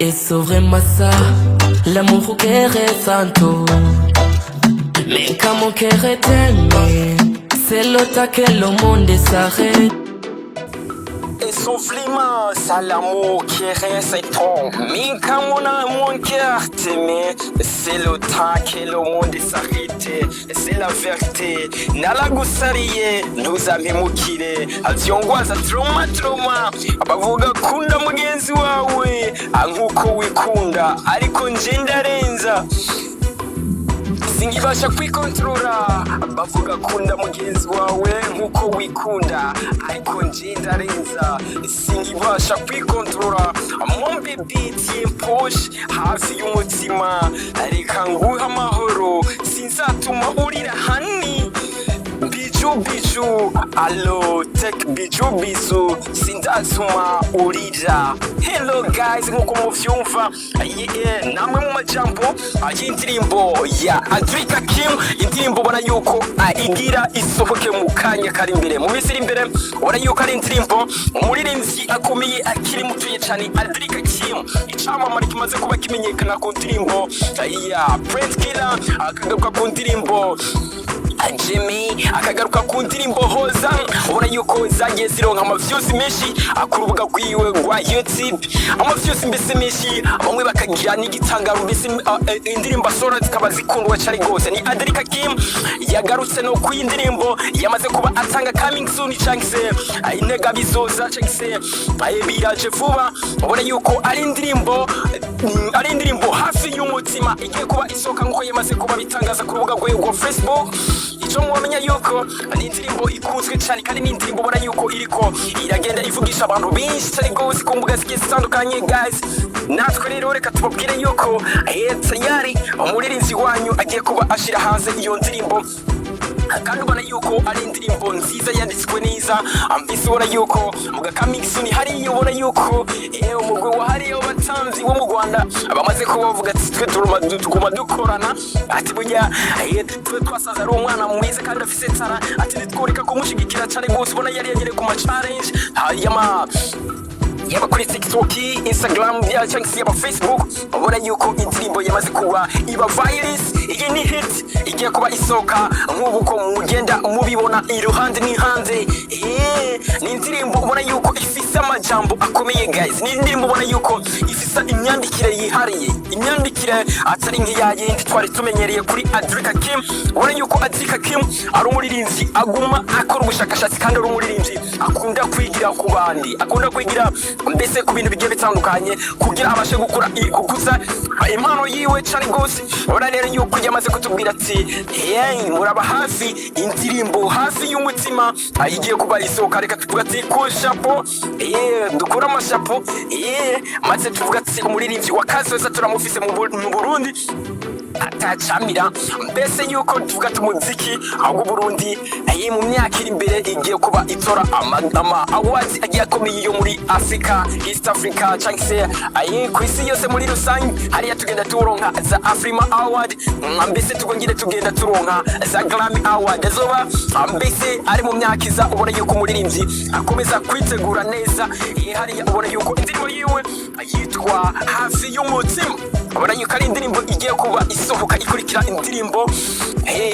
Et c'est vraiment ça, l'amour qui ressent tout. Mais quand mon cœur est aimé, c'est le temps que le monde s'arrête. Et soufflement, c'est l'amour qui reste trop. Mais quand mon cœur t'aimé, c'est le temps que le monde s'arrête. C'est la vérité. Nalagusariye, ntuzamemukire. Avyongwaza trauma. Abavuga kunda mugenzi wawe, nkuko wikunda. Ariko nje ndarenza. Singibasha kwikontrola. Bavuga kunda mugenzi wawe nkuko wikunda, ariko nje ndarenza. Singibasha kwikontrola. Mon bébé tient poche hafi y'umutima, reka nguhe amahoro, sinzatuma urira hani. Biju, allo, take biju, sinzatuma urira. Hello guys, nkuko muvyumva, namwe mu majambo y'indirimbo ya Adrick AKIM, indirimbo ubona yuko igira isohoke mu kanya kari imbere, mu minsi iri imbere. Ubona yuko ari indirimbo umuririmbyi akomeye akiri mutuye cyane Adrick AKIM, icamamare kimaze kuba kimenyekana ku ndirimbo ya Prince Killer, akagaruka ku ndirimbo Jimmy, akagaruka ku ndirimbo Hoza. Ubona yuko zagiye zironka amaviews menshi ku rubuga rwiwe rwa YouTube, amaviews mbese menshi, bamwe bakagira n'igitangaro, mbese indirimbo asora zikaba zikundwa cyane gose. Ni Adrick AKIM yagarutse no ku indirimbo yamaze kuba atanga coming soon, cyangse intega bizoza, cyangse biraje vuba. Ubona yuko ari indirimbo hafi y'umutima igiye kuba isoka nkuko yamaze kuba bitangaza ku rubuga rwe rwa Facebook. Ico mwamenya yuko ni indirimbo ikunzwe cyane, kandi ni indirimbo ubona yuko iriko iragenda ivugisha abantu benshi cyane gose ku mbuga zigiye zitandukanye. Guys, natwe rero reka tubabwire yuko tayari umuririmbyi wanyu agiye kuba ashira hanze iyo ndirimbo, kandi ubona yuko ari indirimbo nziza yanditswe neza. Mbese ubona yuko mu coming soon hariyo, ubona yuko umugwi wa hariyo batanzi wo mu Rwanda bamaze kuba bavuga ati twe tuguma dukorana, ati burya twe twasaza ari umwana mwiza kandi afise tsara, ati nitworeka kumushigikira cyane gose. Ubona yari yagere ku ma challenge yaba kuri TikTok, Instagram, cyangwa se yaba Facebook. Ubona yuko indirimbo yamaze kuba iba virus, iyi ni hit igiye kuba isoka nk'ubu ko mugenda mubibona iruhande n'ihanze. Ni indirimbo ubona yuko ifise amajambo akomeye guys, ni indirimbo ubona yuko ifise imyandikire yihariye, imyandikire atari nk'iya yindi twari tumenyereye kuri Adrick AKIM. Ubona yuko Adrick AKIM ari umuririmbyi aguma akora ubushakashatsi, kandi ari umuririmbyi akunda kwigira ku bandi, akunda kwigira mbese ku bintu bigiye bitandukanye kugira abashe gukuza impano yiwe cyane gose. Ubona rero yuko yamaze kutubwira ati muraba hafi indirimbo hafi y'umutima igiye kuba isohoka. Reka tuvuga ati ko chapeau, dukura amashapo, maze tuvuga ati umuririmbyi wa kazoza turamufise mu Burundi atacamira, mbese yuko tuvuga umuziki ahubwo Burundi mu myaka iri imbere igiye kuba itora ama awards agiye akomeye yo muri Africa, East Africa, cyangwa se ku isi yose muri rusange. Hariya tugenda turonka za Afrima Award, mbese tugenda turonka za Grammy Award, azoba mbese ari mu myaka iza. Ubona yuko umuririmbyi akomeza kwitegura neza. Hariya ubona yuko indirimbo yiwe yitwa hafi y'umutima. Ubona yuko ari indirimbo igiye kuba isohoka ikurikira indirimbo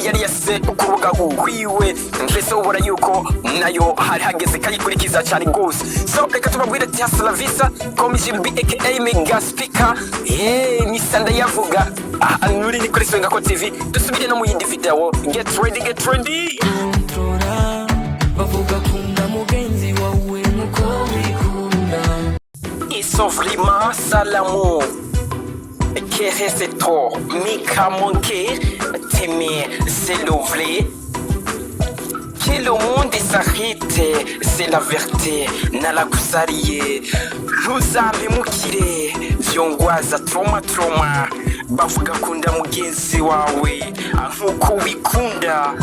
yari yasize ku rubuga rwiwe, mbese ubona yuko nayo hari hageze kayikurikiza cyane gose. So reka tubabwire ati hasta la vista, comme Adrick AKIM mega speaker, misanda yavuga nuri ni kuri Offical TV. Dusubire no mu yindi video. Get ready. Bavuga kunda mugenzi wawe nkuko wikunda. Isohoke salamu qui reste trop, mais qu'à manquer, t'aimer, c'est le vrai. Que le monde s'arrête, c'est la vérité. Nalagusariye, ntuzamemukire, vyongwaza trauma. Bavuga kunda mugenzi wawe nkuko wikunda,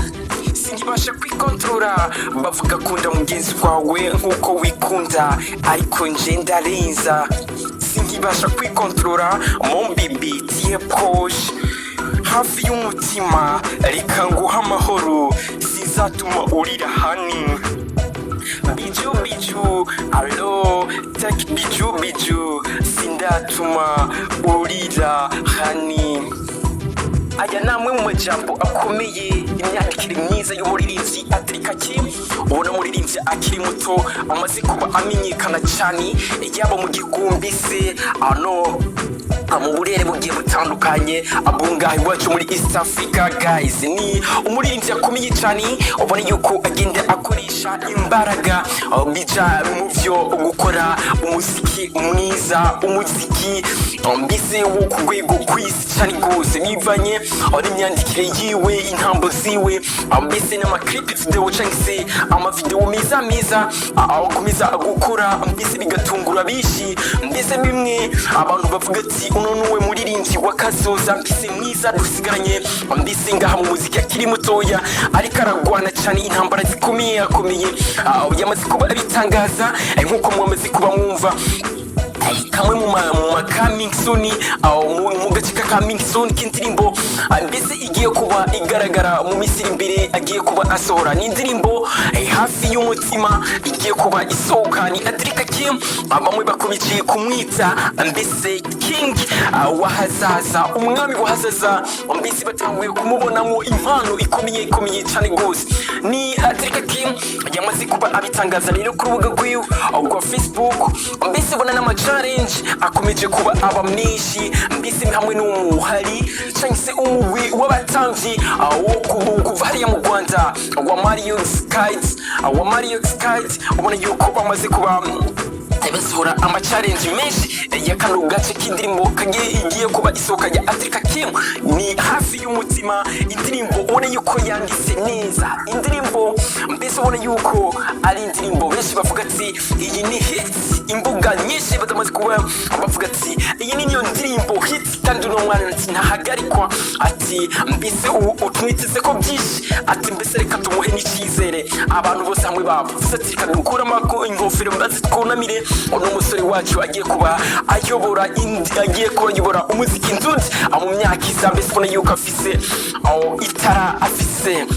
singibasha kwikontrola. Bavuga kunda mugenzi wawe nkuko wikunda, ariko nje ndarenza. Singibasha kwikontrola. Mon bébé tient proche hafi y'umutima, reka nguhe amahoro, sinzatuma urira hani. Biju, allo, take biju, ndatuma urira hani. Aya namwe mu majambo akomeye imyandikire myiza y'umuririmbyi Adrick AKIM. Ubona umuririmbyi akiri muto amaze kuba amenyekana cyane yaba mu gihumbi se mu burere bugiye butandukanye abungahe iwacu muri East Africa guys. Ni umuririmbyi akomeye cyane ubona yuko agenda akoresha imbaraga bija mu byo gukora umuziki mwiza, umuziki mbese wo ku rwego kw'isi cyane rwose bivanye n'imyandikire yiwe, intambo ziwe mbese n'amaklipi video cyangwa se amavideo meza akomeza gukora mbese bigatungura bishi mbese bimwe abantu bavuga ati uno nuwe muririmbyi wakazoza mbese mwiza dusigaranye mbese ngaha mu muziki akiri mutoya ariko aragwana cyane intambara zikomeye yamaze kuba abitangaza nk'uko mwamaze kuba mwumva kamwe mu coming soon mu gace ka coming soon k'indirimbo mbese igiye kuba igaragara mu misiri imbere agiye kuba asohora n'indirimbo hafi y'umutima igiye kuba isohoka. Ni Adrick AKIM bamwe bakomeje kumwita mbese king wahazaza, umwami wahazaza mbese batanguye kumubonamo impano ikomeye cyane rwose. Ni Adrick AKIM yamaze kuba abitangaza rero ku rubuga rwiwe rwa Facebook mbese bona n'amachallenge akomeje kuba aba menshi mbese hamwe n'umuhari cyangwa se umugwi w'abatamvyi kuva hariya mu Rwanda wa Mario Skies ubona yuko bamaze kuba basohora amachallenge menshi ya kano gace k'indirimbo igiye kuba isohoka ya Adrick AKIM. Ni hafi y'umutima indirimbo ubona yuko yanditse neza, indirimbo mbese ubona yuko ari indirimbo benshi bavuga ati iyi ni hit. Imbuga nyinshi batamaze kuba bavuga ati iyi ni niyo ndirimbo hit kandi uno mwana ntahagarikwa ati mbese utwiteze ko byinshi ati mbese reka tumuhe n'icyizere. Abantu bose hamwe bavuze ati reka dukuramo ingofero mbaze twunamire uno musore wacu agiye kuba ayobora umuziki ndundi mu myaka iza mbese ubona yuko afise afise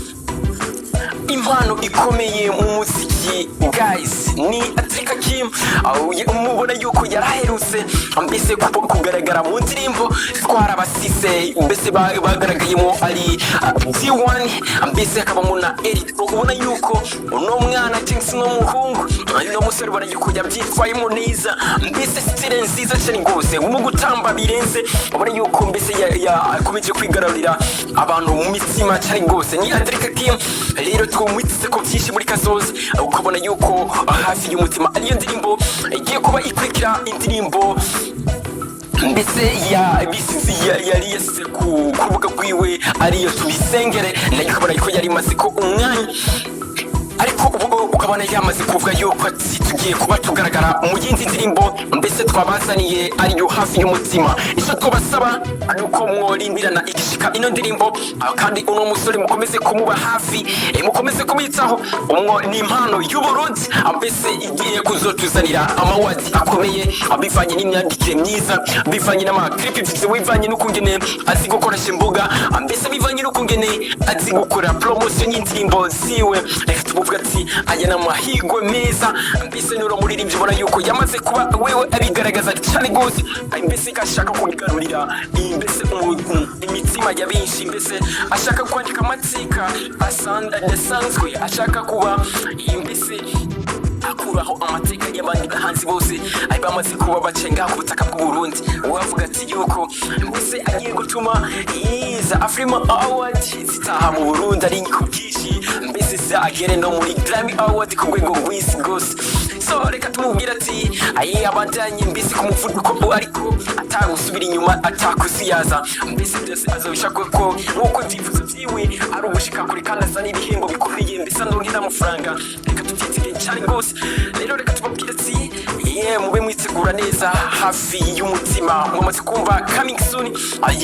impano ikomeye mu muziki guys. Ni Adrick AKIM umubona yuko yaraherutse mbese kugaragara mu ndirimbo twarabasise mbese bagaragayemo ari D1 mbese akabamo na ariko ubona yuko uno mwana cyangwa no muhungu no musore ubona yuko yabyitwayemo neza mbese style nziza cyane rwose mu gutamba birenze ubona yuko mbese yakomeje kwigarurira abantu mu mitima cyane rwose. Ni Adrick AKIM rero twumwitse ko byinshi muri kazoza ukabona yuko hafi y'umutima ariyo ndirimbo igiye kuba ikurikira indirimbo mbese yari yasize ku rubuga rwiwe ariyo tubisengere nayo ukabona yuko yari imaze ko umwanya ariko ubu ukabona yamaze kuvuga yuko tugiye kuba tugaragara mu yindi ndirimbo mbese twabazaniye ariyo hafi y'umutima. Icyo twabasaba ari uko mworindira igishika ino ndirimbo kandi uno musore mukomeze kumuba hafi mukomeze kumwitaho. Ni impano y'Uburundi mbese igiye kuzotuzanira amawadi akomeye bivanye n'imyandikire myiza, bivanye n'amaklipi bivanye n'ukungene azi gukoresha imbuga mbese bivanye n'ukungene azi gukora promotion y'indirimbo ziwe. Reka tuvuga ati aya n'amahirwe meza mbese n'uro muririmbyi ubona yuko yamaze kuba wewe abigaragaza cyane rwose mbese ashaka kugarurira mbese imitima ya benshi mbese ashaka kwandika amateka adasanzwe, ashaka kuba mbese akuraho amateka y'abandi bahanzi bose ari bamaze kuba bacenga ku butaka bw'u Burundi. Wavuga ati yuko mbese agiye gutuma iza Afrima Award zitaha mu Burundi ari ku bwinshi mbese zagere no muri Grammy Award ku rwego rw'isi rwose. So reka tumubwira ati abandanye mbese ku muvuduko ariko atagusubira inyuma atakuziyaza mbese byose azobishaka ko nk'uko byifuzo byiwe ari ugushika kuri kandi azana ibihembo bikomeye mbese ndonke n'amafaranga. Reka tubyitege cyane rwose rero reka tubabwira ati mube mwitegura neza hafi y'umutima mwamaze kumva coming soon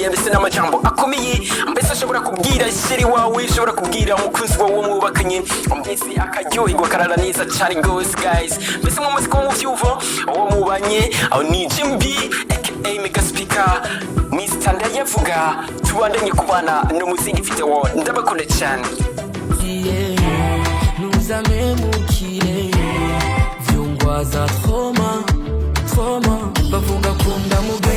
mbese n'amajambo akomeye mbese ashobora kubwira sheri wawe, ashobora kubwira umukunzi wawe mwubakanye mbese akaryoherwa karara neza cyane rwose guys. Mbese mwamaze kuba muvyuvo uwo mubanye ni Jimbi aka Mega Speaker Mr. Ndayavuga tubandanye kubana no muziki video ndabakunda cyane. Nous amène au kiné, viongwa za trauma bavuga kunda mugenzi